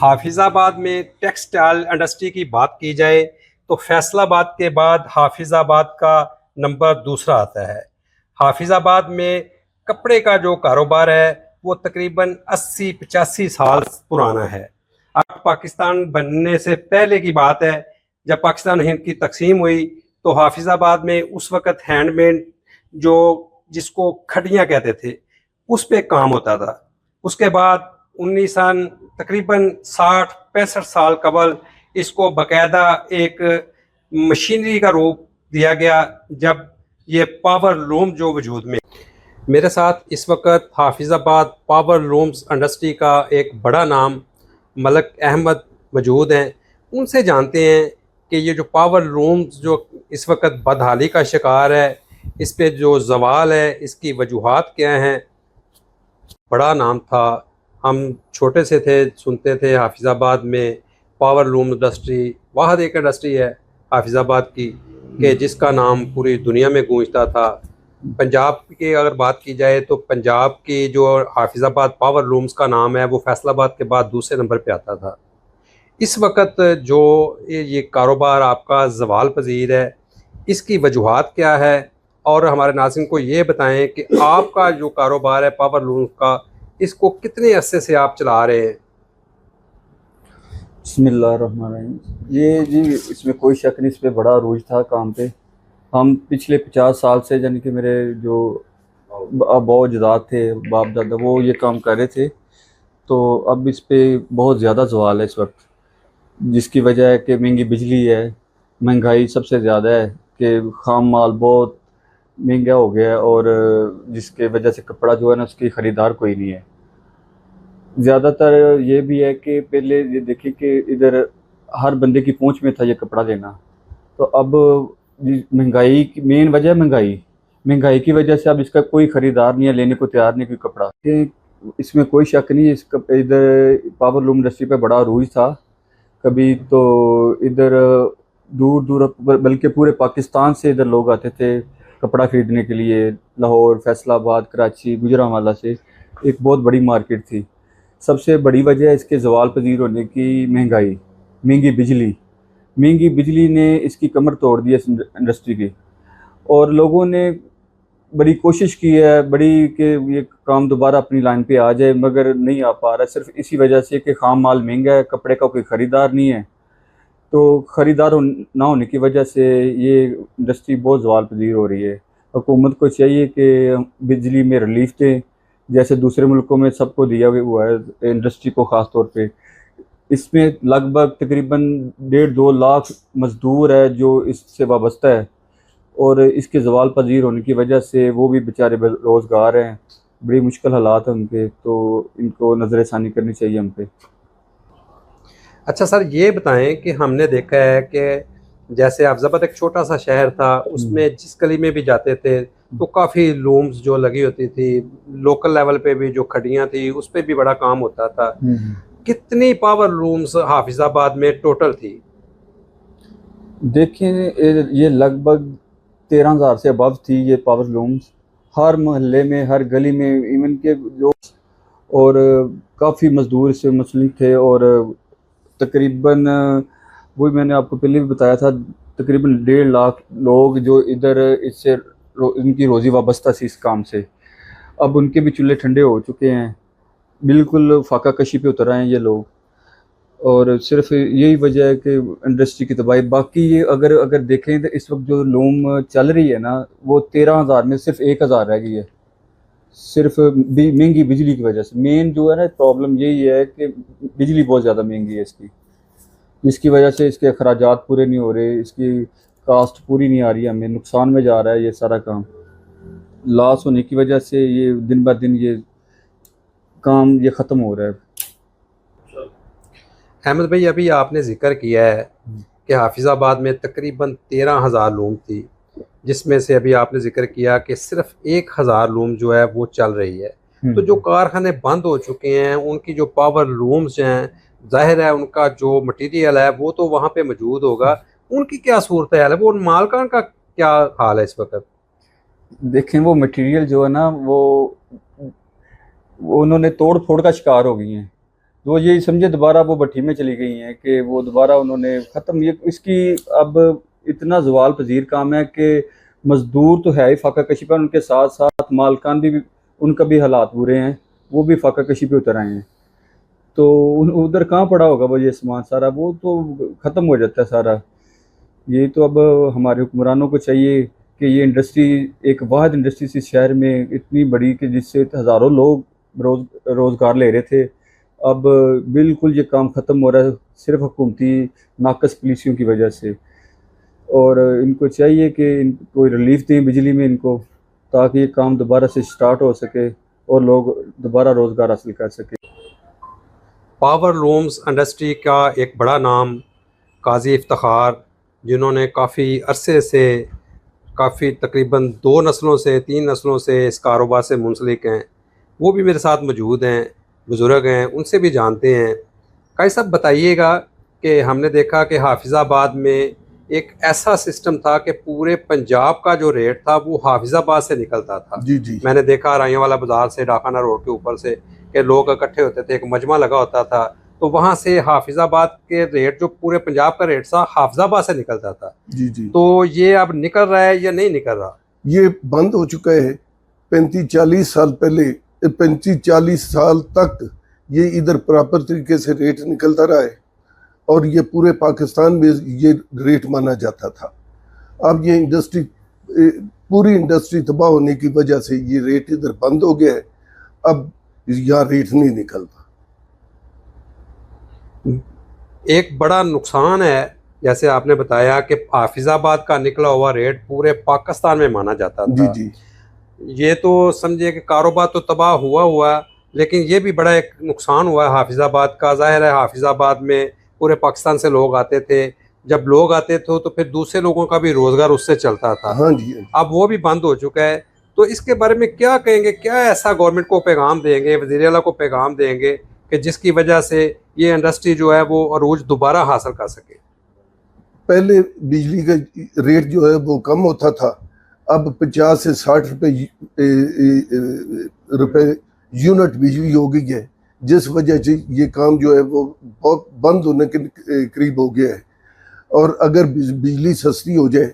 हाफिज़ाबाद में textile industry की बात की जाए तो फैसलाबाद के बाद हाफिज़ाबाद का नंबर दूसरा आता है। हाफिज़ाबाद में कपड़े का जो कारोबार है वो तकरीबन 80-85 साल पुराना है। अब पाकिस्तान बनने से पहले की बात है, जब पाकिस्तान हिंद की तकसीम हुई तो हाफिज़ाबाद में उस वक़्त हैंडमेड जो जिसको खटियाँ कहते थे, उस पे काम होता था। उसके बाद 19 सन तकरीबन 60-65 साल कबल इसको बाकायदा एक मशीनरी का रूप दिया गया, जब ये पावर लूम जो वजूद में। मेरे साथ इस वक्त हाफिज़ाबाद पावर लूम्स इंडस्ट्री का एक बड़ा नाम मलक अहमद मौजूद हैं। उनसे जानते हैं कि ये जो पावर लूम्स जो इस वक्त बदहाली का शिकार है, इस पे जो ज़वाल है इसकी वजूहात क्या हैं। बड़ा नाम था, हम छोटे से थे, सुनते थे हाफिज़ाबाद में पावर लूम इंडस्ट्री वाहद एक इंडस्ट्री है हाफिज़ाबाद की कि जिसका नाम पूरी दुनिया में गूंजता था। पंजाब की अगर बात की जाए तो पंजाब की जो हाफिज़ाबाद पावर लूम्स का नाम है वो फैसलाबाद के बाद दूसरे नंबर पे आता था। इस वक्त जो ये कारोबार आपका ज़वाल पजीर है, इसकी वजूहात क्या है, और हमारे नाज़रीन को ये बताएं कि आपका जो कारोबार है पावर लूम्स का, इसको कितने अरसे से आप चला रहे हैं। बिस्मिल्लाहिर्रहमानिर्रहीम। ये जी इसमें कोई शक नहीं, इस पे बड़ा अरूज था काम पे। हम पिछले 50 साल से, यानी कि मेरे जो अबौ अजदाद थे, बाप दादा, वो ये काम कर रहे थे। तो अब इस पे बहुत ज़्यादा सवाल है इस वक्त, जिसकी वजह है कि महंगी बिजली है, महंगाई सबसे ज़्यादा है कि खाम माल बहुत महंगा हो गया है, और जिसके वजह से कपड़ा जो है ना, उसकी ख़रीदार कोई नहीं है। ज़्यादातर ये भी है कि पहले ये देखिए कि इधर हर बंदे की पहुंच में था ये कपड़ा लेना। तो अब महंगाई की मेन वजह है महंगाई। महंगाई की वजह से अब इसका कोई ख़रीदार नहीं है, लेने को तैयार नहीं कोई कपड़ा। इसमें कोई शक नहीं है, इसका इधर पावर लूम इंडस्ट्री पे बड़ा अरूज था कभी। तो इधर दूर दूर बल्कि पूरे पाकिस्तान से इधर लोग आते थे कपड़ा ख़रीदने के लिए। लाहौर, फैसलाबाद, कराची, गुजरांवाला से एक बहुत बड़ी मार्केट थी। सबसे बड़ी वजह है इसके ज़वाल पजीर होने की महंगाई, महंगी बिजली। महंगी बिजली ने इसकी कमर तोड़ दी है इस इंडस्ट्री की। और लोगों ने बड़ी कोशिश की है बड़ी कि ये काम दोबारा अपनी लाइन पे आ जाए, मगर नहीं आ पा रहा है, सिर्फ इसी वजह से कि खाम माल महंगा है, कपड़े का कोई ख़रीदार नहीं है। तो ख़रीदार ना होने की वजह से ये इंडस्ट्री बहुत ज़वाल पजीर हो रही है। हुकूमत को चाहिए कि बिजली में रिलीफ दें, जैसे दूसरे मुल्कों में सबको दिया हुआ है इंडस्ट्री को ख़ास तौर पे। इसमें लगभग तकरीबन 1.5-2 लाख मज़दूर है जो इससे वाबस्ता है, और इसके ज़वाल पजीर होने की वजह से वो भी बेचारे बेरोज़गार हैं। बड़ी मुश्किल हालात हैं उनके, तो इनको नज़र षानी करनी चाहिए हम पे। अच्छा सर, ये बताएं कि हमने देखा है कि जैसे अफजाबाद एक छोटा सा शहर था, उसमें जिस गली में भी जाते थे तो काफ़ी लूम्स जो लगी होती थी, लोकल लेवल पे भी जो खड़ियाँ थी उस पर भी बड़ा काम होता था। कितनी पावर लूम्स हाफिज़ाबाद में टोटल थी? देखिए ये लगभग 13,000 से अबव थी ये पावर लूम्स। हर मोहल्ले में, हर गली में, इवन के जो, और काफ़ी मज़दूर इससे मुंसलिक थे। और तकरीबन वही मैंने आपको पहले भी बताया था, तकरीबन 1.5 लाख लोग जो इधर इससे इनकी रोज़ी वाबस्ता थी इस काम से। अब उनके भी चूल्हे ठंडे हो चुके हैं, बिल्कुल फाका कशी पे उतर आए हैं ये लोग। और सिर्फ यही वजह है कि इंडस्ट्री की तबाही। बाकी ये अगर अगर देखें तो इस वक्त जो लूम चल रही है ना, वो 13,000 में सिर्फ 1,000 रह गई है, सिर्फ महंगी बिजली की वजह से। मेन जो है ना प्रॉब्लम यही है कि बिजली बहुत ज़्यादा महंगी है इसकी, जिसकी वजह से इसके अखराजात पूरे नहीं हो रहे, इसकी कास्ट पूरी नहीं आ रही है, हमें नुकसान में जा रहा है ये सारा काम। लॉस होने की वजह से ये दिन ब दिन ये काम ये ख़त्म हो रहा है। अहमद भाई, अभी आपने जिक्र किया है कि हाफिज़ाबाद में तकरीबन 13,000 लूम थी, जिसमें से अभी आपने जिक्र किया कि सिर्फ 1,000 लूम जो है वो चल रही है। तो जो कारखाने बंद हो चुके हैं उनकी जो पावर लूम्स हैं, जाहिर है उनका जो मटेरियल है वो तो वहाँ पे मौजूद होगा, उनकी क्या सूरत हाल है, वो उन मालकान का क्या हाल है इस वक्त? देखें वो मटेरियल जो है ना, वो उन्होंने तोड़ फोड़ का शिकार हो गई हैं। तो ये समझे दोबारा वो भट्टी में चली गई हैं कि वो दोबारा उन्होंने ख़त्म, ये इसकी अब इतना जवाल पजीर काम है कि मजदूर तो है ही फाका कशी पर, उनके साथ साथ मालकान भी उनका भी हालात बुरे हैं, वो भी फाका कशी पे उतर आए हैं। तो उधर कहाँ पड़ा होगा वो ये सामान सारा, वो तो ख़त्म हो जाता है सारा। ये तो अब हमारे हुक्मरानों को चाहिए कि ये इंडस्ट्री एक वाहिद इंडस्ट्री इस शहर में इतनी बड़ी कि जिससे हज़ारों लोग रोज़गार ले रहे थे, अब बिल्कुल ये काम ख़त्म हो रहा है सिर्फ हुकूमती नाकस पॉलिसियों की वजह से। और इनको चाहिए कि कोई रिलीफ दें बिजली में इनको, ताकि ये काम दोबारा से स्टार्ट हो सके और लोग दोबारा रोज़गार हासिल कर सके। पावर लूम्स इंडस्ट्री का एक बड़ा नाम काजी इफ्तिखार, जिन्होंने काफ़ी अरसे से, काफ़ी तकरीबन 2 नस्लों से 3 नस्लों से इस कारोबार से मुंसलिक हैं, वो भी मेरे साथ मौजूद हैं, बुज़ुर्ग हैं, उनसे भी जानते हैं। काजी साहब बताइएगा कि हमने देखा कि हाफिज़ाबाद में एक ऐसा सिस्टम था कि पूरे पंजाब का जो रेट था वो हाफिज़ाबाद से निकलता था। जी जी। मैंने देखा राइयां वाला बाज़ार से डाकाना रोड के ऊपर से कि लोग इकट्ठे होते थे, एक मजमा लगा होता था, तो वहाँ से हाफिज़ाबाद के रेट जो पूरे पंजाब का रेट था हाफिज़ाबाद से निकलता था। जी जी। तो ये अब निकल रहा है या नहीं निकल रहा? ये बंद हो चुका है। 35-40 साल पहले, 35-40 साल तक ये इधर प्रॉपर तरीके से रेट निकलता रहा है और ये पूरे पाकिस्तान में ये रेट माना जाता था। अब ये इंडस्ट्री, पूरी इंडस्ट्री तबाह होने की वजह से ये रेट इधर बंद हो गया है। अब यहाँ रेट नहीं निकलता। एक बड़ा नुकसान है, जैसे आपने बताया कि हाफिज़ाबाद का निकला हुआ रेट पूरे पाकिस्तान में माना जाता जी था। जी। ये तो समझिए कि कारोबार तो तबाह हुआ, लेकिन ये भी बड़ा एक नुकसान हुआ है हाफिज़ाबाद का। ज़ाहिर है हाफिज़ाबाद में पूरे पाकिस्तान से लोग आते थे, जब लोग आते थे तो फिर दूसरे लोगों का भी रोज़गार उससे चलता था। हाँ जी, हाँ जी। अब वो भी बंद हो चुका है, तो इसके बारे में क्या कहेंगे? क्या ऐसा गवर्नमेंट को पैगाम देंगे, वज़ीर आला को पैगाम देंगे कि जिसकी वजह से ये इंडस्ट्री जो है वो अरूज दोबारा हासिल कर सके? पहले बिजली का रेट जो है वो कम होता था, अब 50 से 60 रुपए यूनिट बिजली हो गई है, जिस वजह से ये काम जो है वो बहुत बंद होने के करीब हो गया है। और अगर बिजली सस्ती हो जाए,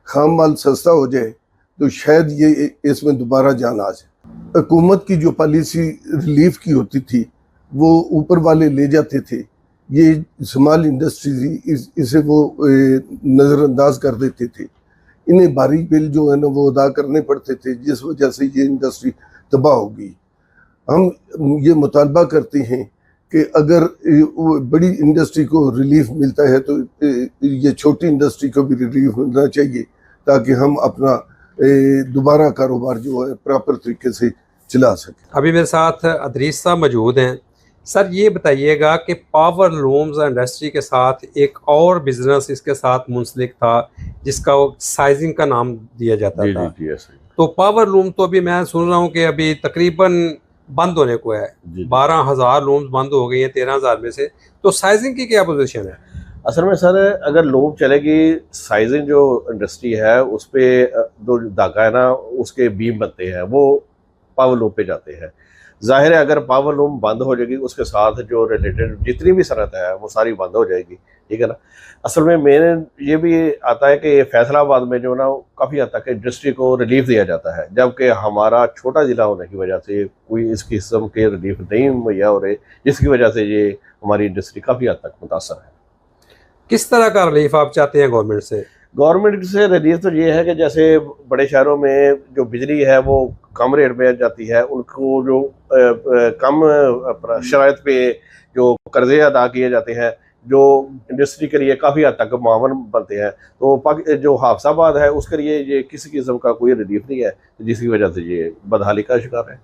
खाम माल सस्ता हो जाए, तो शायद ये इसमें दोबारा जान आ जाए। हुकूमत की जो पॉलिसी रिलीफ की होती थी वो ऊपर वाले ले जाते थे, ये स्मॉल इंडस्ट्री थी, इसे वो नज़रअंदाज कर देते थे। इन्हें भारी बिल जो है ना वो अदा करने पड़ते थे, जिस वजह से ये इंडस्ट्री तबाह हो गई। हम ये मुतालबा करते हैं कि अगर बड़ी इंडस्ट्री को रिलीफ मिलता है तो ये छोटी इंडस्ट्री को भी रिलीफ मिलना चाहिए, ताकि हम अपना दोबारा कारोबार जो है प्रॉपर तरीके से चला सकें। अभी मेरे साथ अदरीस साहब मौजूद हैं। सर ये बताइएगा कि पावर लूम्स इंडस्ट्री के साथ एक और बिजनेस इसके साथ मुंसलिक था, जिसका वो साइजिंग का नाम दिया जाता था। जी ऐसा ही। तो पावर लूम तो अभी मैं सुन रहा हूँ कि अभी तकरीबन बंद होने को है। 12,000 लूम्स बंद हो गई हैं 13,000 में से। तो साइजिंग की क्या पोजीशन है? असल में सर अगर लूम चलेगी, साइजिंग जो इंडस्ट्री है उस पर जो धागा है ना उसके बीम बनते हैं वो पावर लूम पे जाते हैं। जाहिर है अगर पावर लूम बंद हो जाएगी उसके साथ जो रिलेटेड जितनी भी सनत है वो सारी बंद हो जाएगी, ठीक है ना। असल में मेन ये भी आता है कि फैसलाबाद में जो ना काफ़ी हद तक इंडस्ट्री को रिलीफ दिया जाता है, जबकि हमारा छोटा ज़िला होने की वजह से कोई इस किस्म के रिलीफ नहीं मुहैया हो रहे, जिसकी वजह से ये हमारी इंडस्ट्री काफ़ी हद तक मुतासर है। किस तरह का रिलीफ आप चाहते हैं गवर्नमेंट से? गवर्नमेंट से रिलीफ तो ये है कि जैसे बड़े शहरों में जो बिजली है वो कम रेट में जाती है, उनको जो कम शराइत पे जो कर्जे अदा किए जाते हैं जो इंडस्ट्री के लिए काफ़ी हद तक मावन बनते हैं, तो जो हाफिज़ाबाद है उसके लिए ये किसी किस्म का कोई रिलीफ नहीं है, जिसकी वजह से ये बदहाली का शिकार है।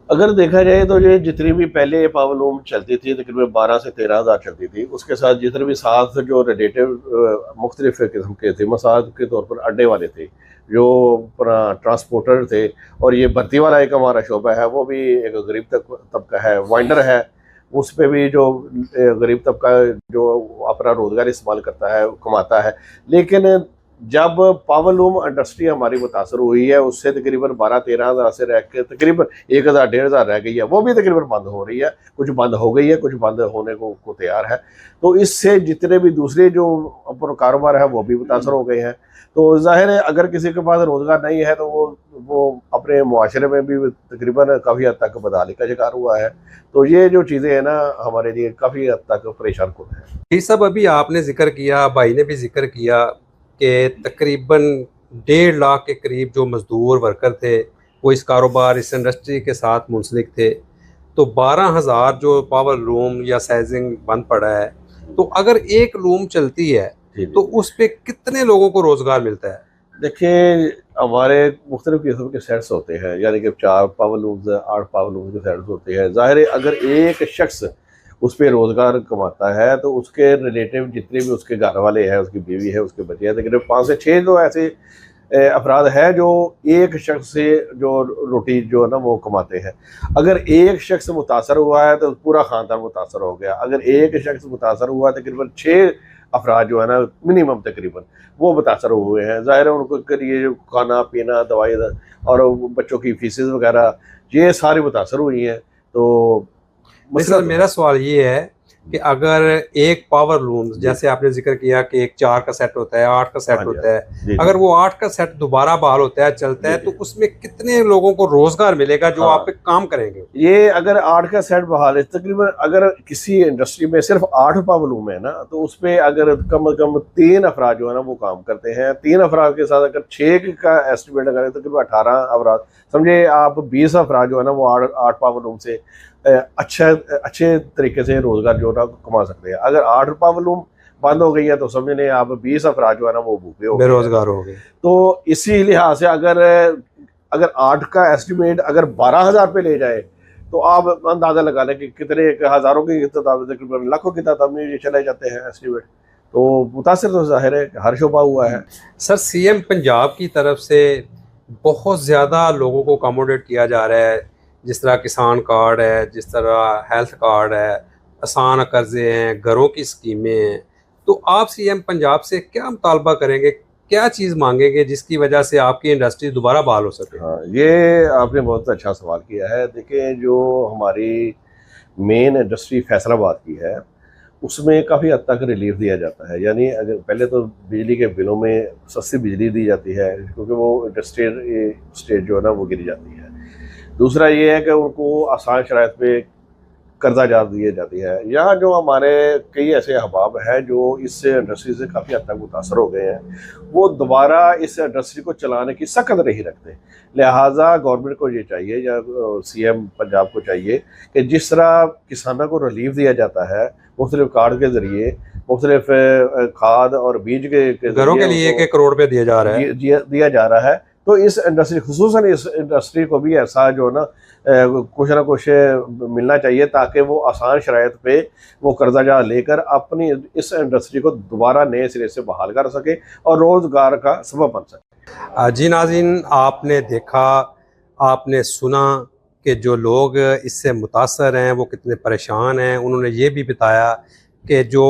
अगर देखा जाए तो ये जितनी भी पहले पावर लूम चलती थी तकरीबन 12 से 13,000 चलती थी, उसके साथ जितने भी साथ जो रिलेटिव मुख्तलिफ किस्म के थे, मसाद के तौर पर अड्डे वाले थे, जो अपना ट्रांसपोर्टर थे, और ये भर्ती वाला एक हमारा शोबा है वो भी एक गरीब तबका है, वाइंडर है, उस पर भी जो गरीब तबका जो अपना रोज़गार इस्तेमाल करता है कमाता है। लेकिन जब पावरलूम इंडस्ट्री हमारी मुतासर हुई है, उससे तकरीबन 12-13 हज़ार से रह के तकरीबन 1,000-1,500 रह गई है, वो भी तकरीबन बंद हो रही है, कुछ बंद हो गई है, कुछ बंद होने को तैयार है। तो इससे जितने भी दूसरे जो कारोबार है वो भी मुतासर हो गए हैं। तो जाहिर है अगर किसी के पास रोज़गार नहीं है तो वो अपने मुआशरे में भी तकरीबन काफ़ी हद तक बदहाली का शिकार हुआ है। तो ये जो चीज़ें हैं ना हमारे लिए काफ़ी हद तक परेशान कुन है। ये सब अभी आपने जिक्र किया, भाई ने भी जिक्र किया कि तकरीबन 1.5 लाख के करीब जो मजदूर वर्कर थे वो इस कारोबार, इस इंडस्ट्री के साथ मुंसलिक थे। तो 12,000 जो पावर लूम या साइजिंग बंद पड़ा है, तो अगर एक लूम चलती है तो उस पे कितने लोगों को रोजगार मिलता है? देखिए हमारे मुख्तलिफ किस्म के सेट्स होते हैं, यानी कि 4 पावर लूम्स 8 पावर लूम्स के सेट्स होते हैं। ज़ाहिर है अगर एक शख्स उस पर रोज़गार कमाता है तो उसके रिलेटिव जितने भी उसके घर वाले हैं, उसकी बीवी है, उसके बच्चे हैं, तकरीबन 5 से 6 तो ऐसे अफराद है जो एक शख्स से जो रोटी जो है ना वो कमाते हैं। अगर एक शख्स मुतासर हुआ है तो पूरा ख़ानदान मुतासर हो गया। अगर एक शख्स मुतासर हुआ है तकरीबन 6 अफराद जो है ना मिनिमम तकरीबन वो मुतासर हुए हैं। ज़ाहिर है उनको ये जो खाना पीना, दवाई और बच्चों की फीसेस वगैरह ये सारी मुतासर हुई हैं। तो सर मेरा सवाल ये है कि अगर एक पावर लूम, जैसे आपने जिक्र किया कि एक 4 का सेट होता है, 8 का सेट होता है, अगर वो 8 का सेट दोबारा बहाल होता है, चलता है, तो उसमें कितने लोगों को रोजगार मिलेगा जो आप पे काम करेंगे? ये अगर 8 का सेट बहाल है तकरीबन, अगर किसी इंडस्ट्री में सिर्फ 8 पावर लूम है ना तो उस पर अगर कम से कम 3 अफराद जो है ना वो काम करते हैं। 3 अफराद के साथ अगर 6 का एस्टिमेट करें तो तकरीबन 18 अफराद, समझे आप 20 अफराद जो है ना वो 8 पावर लूम से अच्छे तरीके से रोजगार जो है ना कमा सकते हैं। अगर 8 पावर लूम बंद हो गई है तो समझ लें आप 20 अफराद जो है ना वो भूखे हो बेरोजगार हो गए। तो इसी लिहाज से अगर 8 का एस्टिमेट अगर 12,000 पे ले जाए तो आप अंदाजा लगा लें कि कितने हज़ारों की तकरीबन लाखों की तादाद में ये चले जाते हैं एस्टिमेट। तो मुतासर तो जाहिर है हर शोबा हुआ है। सर सीएम पंजाब की तरफ से बहुत ज़्यादा लोगों को अकोमोडेट किया जा रहा है, जिस तरह किसान कार्ड है, जिस तरह हेल्थ कार्ड है, आसान कर्जे हैं, घरों की स्कीमें हैं। तो आप सीएम पंजाब से क्या मुतालबा करेंगे, क्या चीज़ मांगेंगे जिसकी वजह से आपकी इंडस्ट्री दोबारा बहाल हो सके? हाँ, ये आपने बहुत अच्छा सवाल किया है। देखिए जो हमारी मेन इंडस्ट्री फैसलाबाद की है उसमें काफ़ी हद तक रिलीफ दिया जाता है। यानी अगर पहले तो बिजली के बिलों में सस्ती बिजली दी जाती है क्योंकि वो इंडस्ट्रियल स्टेट जो है ना वो गिरी जाती है। दूसरा ये है कि उनको आसान शराइत पे कर्जा जा दिए जाती है। यहाँ जो हमारे कई ऐसे अहबाब हैं जो इस इंडस्ट्री से काफ़ी हद तक मुतासर हो गए हैं, वो दोबारा इस इंडस्ट्री को चलाने की सख्त नहीं रखते। लिहाजा गवर्नमेंट को ये चाहिए या सीएम पंजाब को चाहिए कि जिस तरह किसानों को रिलीफ दिया जाता है मुख्तलिफ कार्ड के ज़रिए, मुख्तलिफ खाद और बीज के घरों के लिए 1 करोड़ रुपये दिया जा रहा है, तो इस इंडस्ट्री खुसूसन इस इंडस्ट्री को भी ऐसा जो ना कुछ ना कुछ मिलना चाहिए ताकि वो आसान शराइत पे वो कर्जा जा लेकर अपनी इस इंडस्ट्री को दोबारा नए सिरे से बहाल कर सके और रोज़गार का सबब बन सके। जी नाज़रीन, आपने देखा, आपने सुना कि जो लोग इससे मुतासर हैं वो कितने परेशान हैं। उन्होंने ये भी बताया कि जो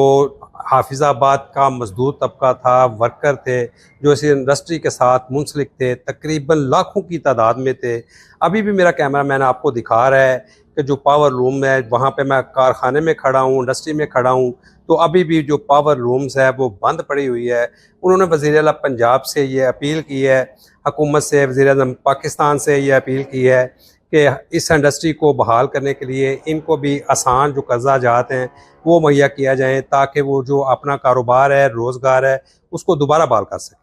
हाफिज़ाबाद का मजदूर तबका था, वर्कर थे जो इस इंडस्ट्री के साथ मुंसलिक थे, तकरीबन लाखों की तादाद में थे। अभी भी मेरा कैमरा मैन आपको दिखा रहा है कि जो पावर लूम है, वहाँ पे मैं कारखाने में खड़ा हूँ, इंडस्ट्री में खड़ा हूँ, तो अभी भी जो पावर लूम्स है वो बंद पड़ी हुई है। उन्होंने वज़ीर-ए-आला पंजाब से ये अपील की है, हुकूमत से, वज़ीर-ए-आज़म पाकिस्तान से ये अपील की है कि इस इंडस्ट्री को बहाल करने के लिए इनको भी आसान जो कर्जा जात हैं वो मुहैया किया जाए ताकि वो जो अपना कारोबार है, रोज़गार है, उसको दोबारा बहाल कर सकें।